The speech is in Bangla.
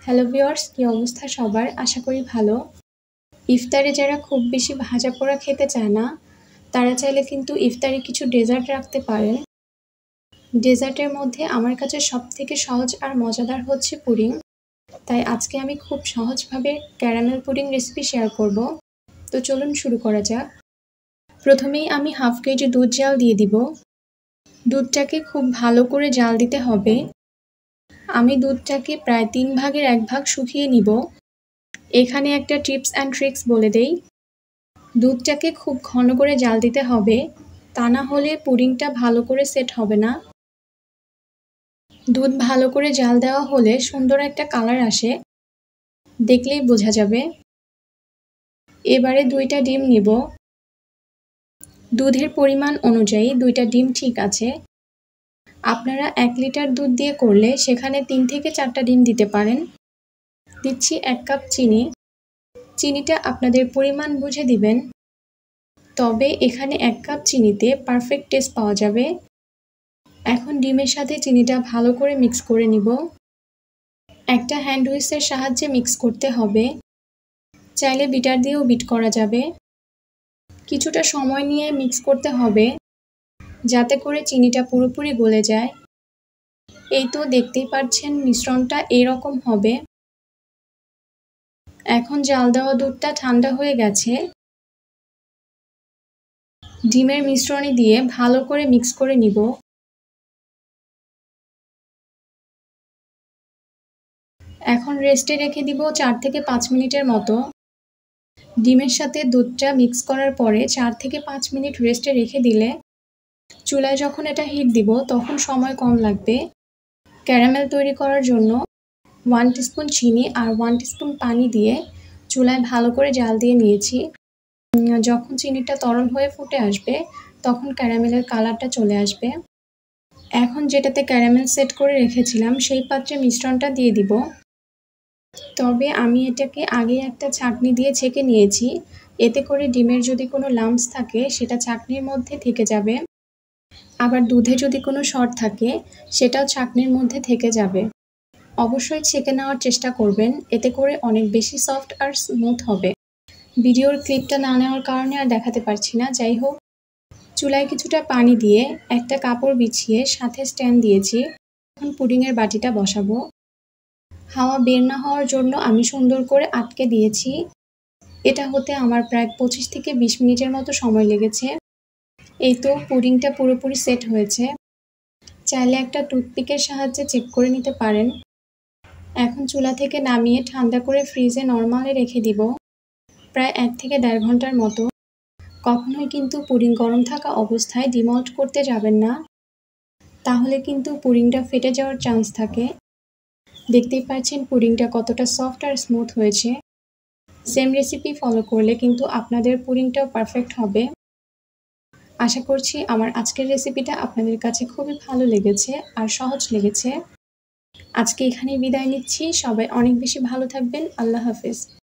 হ্যালো ভিউয়ার্স, কি অবস্থা সবার? আশা করি ভালো। ইফতারে যারা খুব বেশি ভাজা পোড়া খেতে চায় না, তারা চাইলে কিন্তু ইফতারে কিছু ডেজার্ট রাখতে পারেন। ডেজার্টের মধ্যে আমার কাছে সবথেকে সহজ আর মজাদার হচ্ছে পুডিং। তাই আজকে আমি খুব সহজভাবে ক্যারামেল পুডিং রেসিপি শেয়ার করব। তো চলুন শুরু করা যাক। প্রথমেই আমি হাফ কেজি দুধ জাল দিয়ে দিব। দুধটাকে খুব ভালো করে জাল দিতে হবে। আমি দুধটাকে প্রায় 3 ভাগের 1 ভাগ শুকিয়ে নিব। এখানে একটা টিপস অ্যান্ড ট্রিক্স বলে দেই। দুধটাকে খুব ঘন করে জাল দিতে হবে, তা না হলে পুডিংটা ভালো করে সেট হবে না। দুধ ভালো করে জাল দেওয়া হলে সুন্দর একটা কালার আসে, দেখলেই বোঝা যাবে। এবারে 2টা ডিম নিব। দুধের পরিমাণ অনুযায়ী 2টা ডিম ঠিক আছে। আপনারা 1 লিটার দুধ দিয়ে করলে সেখানে 3 থেকে 4টা ডিম দিতে পারেন। দিচ্ছি 1 কাপ চিনি। চিনিটা আপনাদের পরিমাণ বুঝে দিবেন। তবে এখানে 1 কাপ চিনিতে পারফেক্ট টেস্ট পাওয়া যাবে। এখন ডিমের সাথে চিনিটা ভালো করে মিক্স করে নিব। একটা হ্যান্ড হুইস্কের সাহায্যে মিক্স করতে হবে। চাইলে বিটার দিয়েও বিট করা যাবে। কিছুটা সময় নিয়ে মিক্স করতে হবে, যাতে করে চিনিটা পুরোপুরি গলে যায়। এই তো দেখতেই পাচ্ছেন মিশ্রণটা এরকম হবে। এখন জাল দেওয়া দুধটা ঠান্ডা হয়ে গেছে। ডিমের মিশ্রণে দিয়ে ভালো করে মিক্স করে নিব। এখন রেস্টে রেখে দিব 4 থেকে 5 মিনিটের মতো। ডিমের সাথে দুধটা মিক্স করার পরে 4 থেকে 5 মিনিট রেস্টে রেখে দিলে চুলায় যখন এটা হিট দিব তখন সময় কম লাগবে। ক্যারামেল তৈরি করার জন্য 1 টিস্পুন চিনি আর 1 টিস্পুন পানি দিয়ে চুলায় ভালো করে জাল দিয়ে নিয়েছি। যখন চিনিটা তরল হয়ে ফুটে আসবে তখন ক্যারামেলের কালারটা চলে আসবে। এখন যেটাতে ক্যারামেল সেট করে রেখেছিলাম সেই পাত্রে মিশ্রণটা দিয়ে দিব। তবে আমি এটাকে আগে একটা ছাঁকনি দিয়ে ছেঁকে নিয়েছি। এতে করে ডিমের যদি কোনো লাম্পস থাকে সেটা ছাঁকনির মধ্যে থেকে যাবে। আবার দুধে যদি কোনো সর থাকে সেটাও ছাঁকনির মধ্যে থেকে যাবে। অবশ্যই ছেঁকে নেওয়ার চেষ্টা করবেন, এতে করে অনেক বেশি সফট আর স্মুথ হবে। ভিডিওর ক্লিপটা না নেওয়ার কারণে আর দেখাতে পারছি না। যাই হোক, চুলায় কিছুটা পানি দিয়ে একটা কাপড় বিছিয়ে সাথে স্ট্যান্ড দিয়েছি। এখন পুডিংয়ের বাটিটা বসাবো। হাওয়া বের না হওয়ার জন্য আমি সুন্দর করে আটকে দিয়েছি। এটা হতে আমার প্রায় 25 থেকে 20 মিনিটের মতো সময় লেগেছে। এই তো পুডিংটা পুরোপুরি সেট হয়েছে। চাইলে একটা টুথপিকের সাহায্যে চেক করে নিতে পারেন। এখন চুলা থেকে নামিয়ে ঠান্ডা করে ফ্রিজে নরমালে রেখে দিব প্রায় 1 থেকে 1.5 ঘন্টার মতো। কখনোই কিন্তু পুডিং গরম থাকা অবস্থায় ডিমল্ট করতে যাবেন না, তাহলে কিন্তু পুডিংটা ফেটে যাওয়ার চান্স থাকে। দেখতেই পাচ্ছেন পুডিংটা কতটা সফট আর স্মুথ হয়েছে। সেম রেসিপি ফলো করলে কিন্তু আপনাদের পুডিংটাও পারফেক্ট হবে। আশা করছি আমার আজকের রেসিপিটা আপনাদের কাছে খুবই ভালো লেগেছে আর সহজ লেগেছে। আজকে এখানেই বিদায় নিচ্ছি। সবাই অনেক বেশি ভালো থাকবেন। আল্লাহ হাফেজ।